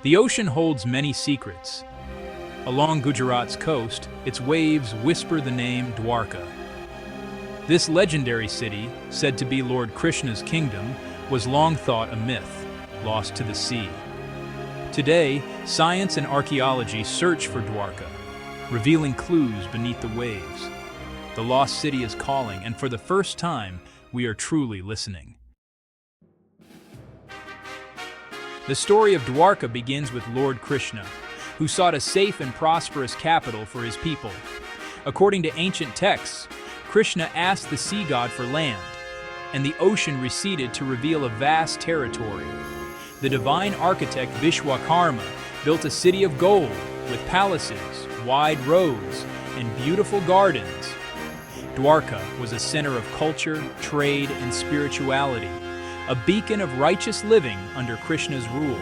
The ocean holds many secrets. Along Gujarat's coast, its waves whisper the name Dwarka. This legendary city, said to be Lord Krishna's kingdom, was long thought a myth, lost to the sea. Today, science and archaeology search for Dwarka, revealing clues beneath the waves. The lost city is calling, and for the first time, we are truly listening. The story of Dwarka begins with Lord Krishna, who sought a safe and prosperous capital for his people. According to ancient texts, Krishna asked the sea god for land, and the ocean receded to reveal a vast territory. The divine architect Vishwakarma built a city of gold with palaces, wide roads, and beautiful gardens. Dwarka was a center of culture, trade, and spirituality, a beacon of righteous living under Krishna's rule.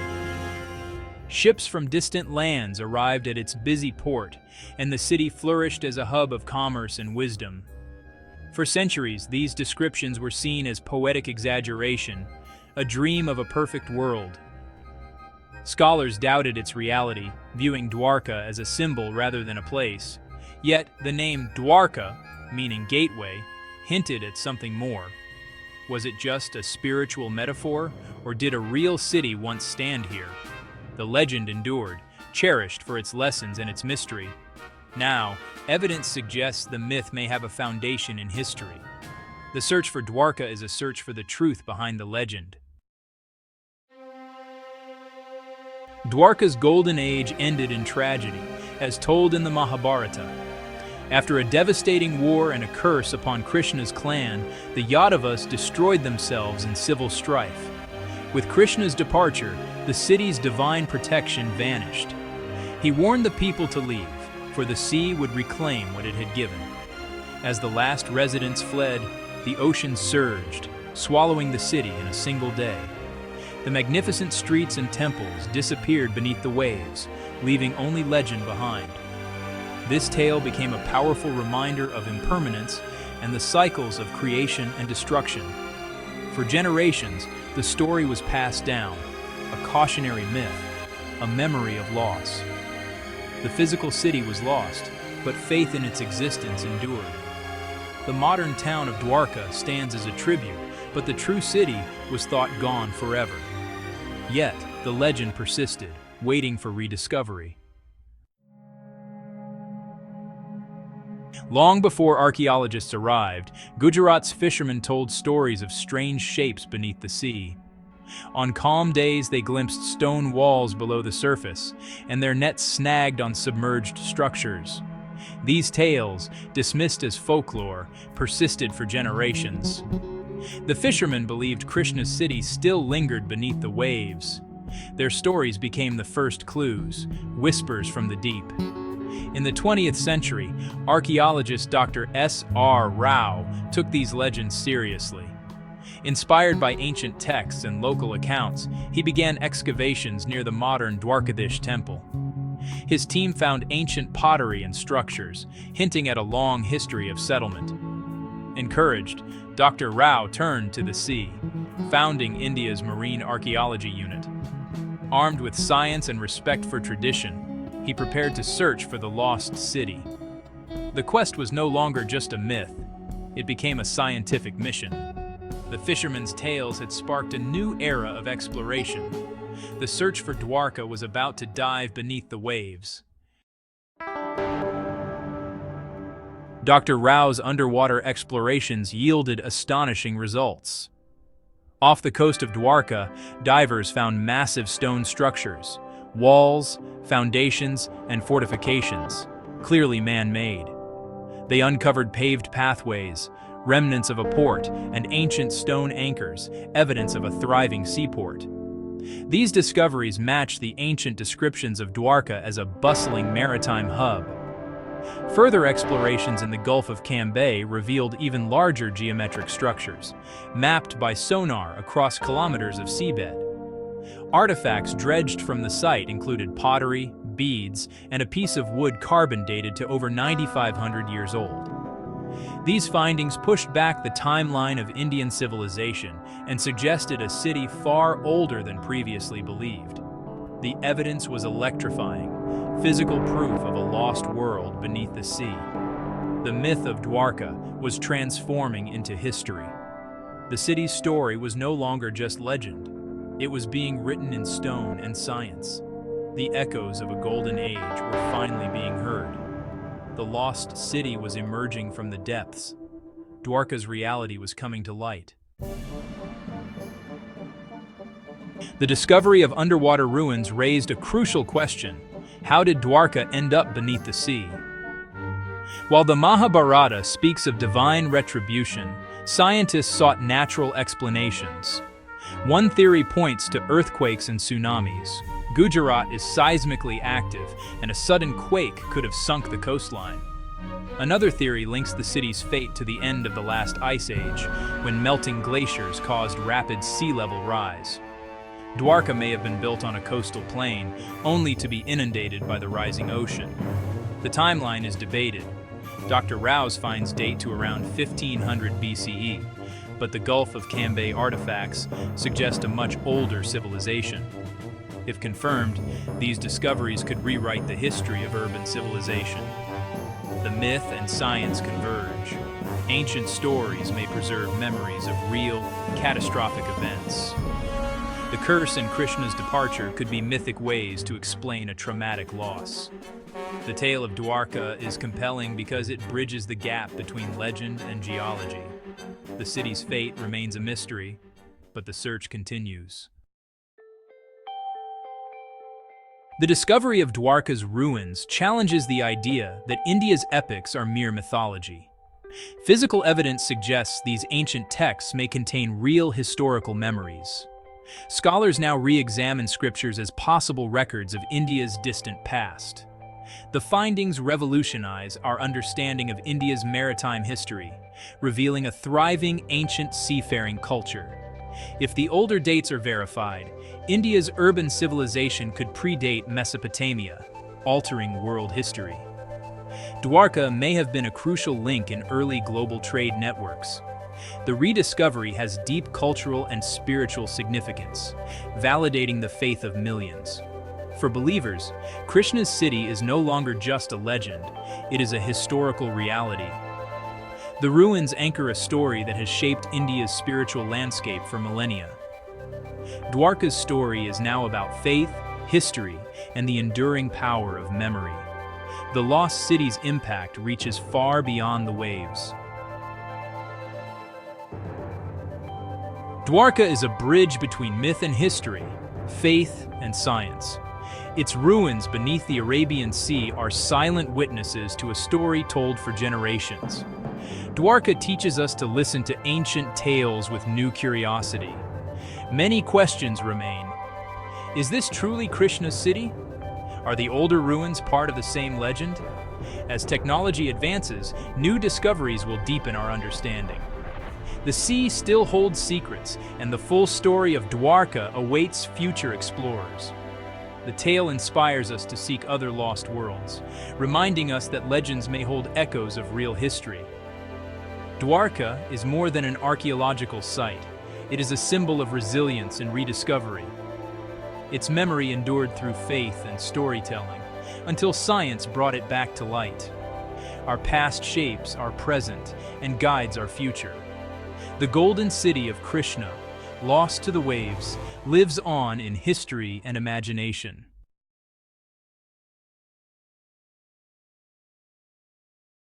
Ships from distant lands arrived at its busy port, and the city flourished as a hub of commerce and wisdom. For centuries, these descriptions were seen as poetic exaggeration, a dream of a perfect world. Scholars doubted its reality, viewing Dwarka as a symbol rather than a place. Yet, the name Dwarka, meaning gateway, hinted at something more. Was it just a spiritual metaphor, or did a real city once stand here? The legend endured, cherished for its lessons and its mystery. Now, evidence suggests the myth may have a foundation in history. The search for Dwarka is a search for the truth behind the legend. Dwarka's golden age ended in tragedy, as told in the Mahabharata. After a devastating war and a curse upon Krishna's clan, the Yadavas destroyed themselves in civil strife. With Krishna's departure, the city's divine protection vanished. He warned the people to leave, for the sea would reclaim what it had given. As the last residents fled, the ocean surged, swallowing the city in a single day. The magnificent streets and temples disappeared beneath the waves, leaving only legend behind. This tale became a powerful reminder of impermanence and the cycles of creation and destruction. For generations, the story was passed down, a cautionary myth, a memory of loss. The physical city was lost, but faith in its existence endured. The modern town of Dwarka stands as a tribute, but the true city was thought gone forever. Yet, the legend persisted, waiting for rediscovery. Long before archaeologists arrived, Gujarat's fishermen told stories of strange shapes beneath the sea. On calm days, they glimpsed stone walls below the surface, and their nets snagged on submerged structures. These tales, dismissed as folklore, persisted for generations. The fishermen believed Krishna's city still lingered beneath the waves. Their stories became the first clues, whispers from the deep. In the 20th century, archaeologist Dr. S.R. Rao took these legends seriously. Inspired by ancient texts and local accounts, he began excavations near the modern Dwarkadish temple. His team found ancient pottery and structures, hinting at a long history of settlement. Encouraged, Dr. Rao turned to the sea, founding India's Marine Archaeology Unit. Armed with science and respect for tradition, he prepared to search for the lost city. The quest was no longer just a myth, it became a scientific mission. The fishermen's tales had sparked a new era of exploration. The search for Dwarka was about to dive beneath the waves. Dr. Rao's underwater explorations yielded astonishing results. Off the coast of Dwarka, divers found massive stone structures, walls, foundations, and fortifications, clearly man-made. They uncovered paved pathways, remnants of a port, and ancient stone anchors, evidence of a thriving seaport. These discoveries match the ancient descriptions of Dwarka as a bustling maritime hub. Further explorations in the Gulf of Cambay revealed even larger geometric structures, mapped by sonar across kilometers of seabed. Artifacts dredged from the site included pottery, beads, and a piece of wood carbon dated to over 9,500 years old. These findings pushed back the timeline of Indian civilization and suggested a city far older than previously believed. The evidence was electrifying, physical proof of a lost world beneath the sea. The myth of Dwarka was transforming into history. The city's story was no longer just legend. It was being written in stone and science. The echoes of a golden age were finally being heard. The lost city was emerging from the depths. Dwarka's reality was coming to light. The discovery of underwater ruins raised a crucial question. How did Dwarka end up beneath the sea? While the Mahabharata speaks of divine retribution, scientists sought natural explanations. One theory points to earthquakes and tsunamis. Gujarat is seismically active, and a sudden quake could have sunk the coastline. Another theory links the city's fate to the end of the last ice age, when melting glaciers caused rapid sea level rise. Dwarka may have been built on a coastal plain, only to be inundated by the rising ocean. The timeline is debated. Dr. Rouse finds date to around 1500 BCE, but the Gulf of Cambay artifacts suggest a much older civilization. If confirmed, these discoveries could rewrite the history of urban civilization. The myth and science converge. Ancient stories may preserve memories of real, catastrophic events. The curse in Krishna's departure could be mythic ways to explain a traumatic loss. The tale of Dwarka is compelling because it bridges the gap between legend and geology. The city's fate remains a mystery, but the search continues. The discovery of Dwarka's ruins challenges the idea that India's epics are mere mythology. Physical evidence suggests these ancient texts may contain real historical memories. Scholars now re-examine scriptures as possible records of India's distant past. The findings revolutionize our understanding of India's maritime history, revealing a thriving ancient seafaring culture. If the older dates are verified, India's urban civilization could predate Mesopotamia, altering world history. Dwarka may have been a crucial link in early global trade networks. The rediscovery has deep cultural and spiritual significance, validating the faith of millions. For believers, Krishna's city is no longer just a legend, it is a historical reality. The ruins anchor a story that has shaped India's spiritual landscape for millennia. Dwarka's story is now about faith, history, and the enduring power of memory. The lost city's impact reaches far beyond the waves. Dwarka is a bridge between myth and history, faith and science. Its ruins beneath the Arabian Sea are silent witnesses to a story told for generations. Dwarka teaches us to listen to ancient tales with new curiosity. Many questions remain. Is this truly Krishna's city? Are the older ruins part of the same legend? As technology advances, new discoveries will deepen our understanding. The sea still holds secrets, and the full story of Dwarka awaits future explorers. The tale inspires us to seek other lost worlds, reminding us that legends may hold echoes of real history. Dwarka is more than an archaeological site. It is a symbol of resilience and rediscovery. Its memory endured through faith and storytelling, until science brought it back to light. Our past shapes our present and guides our future. The golden city of Krishna, lost to the waves, lives on in history and imagination.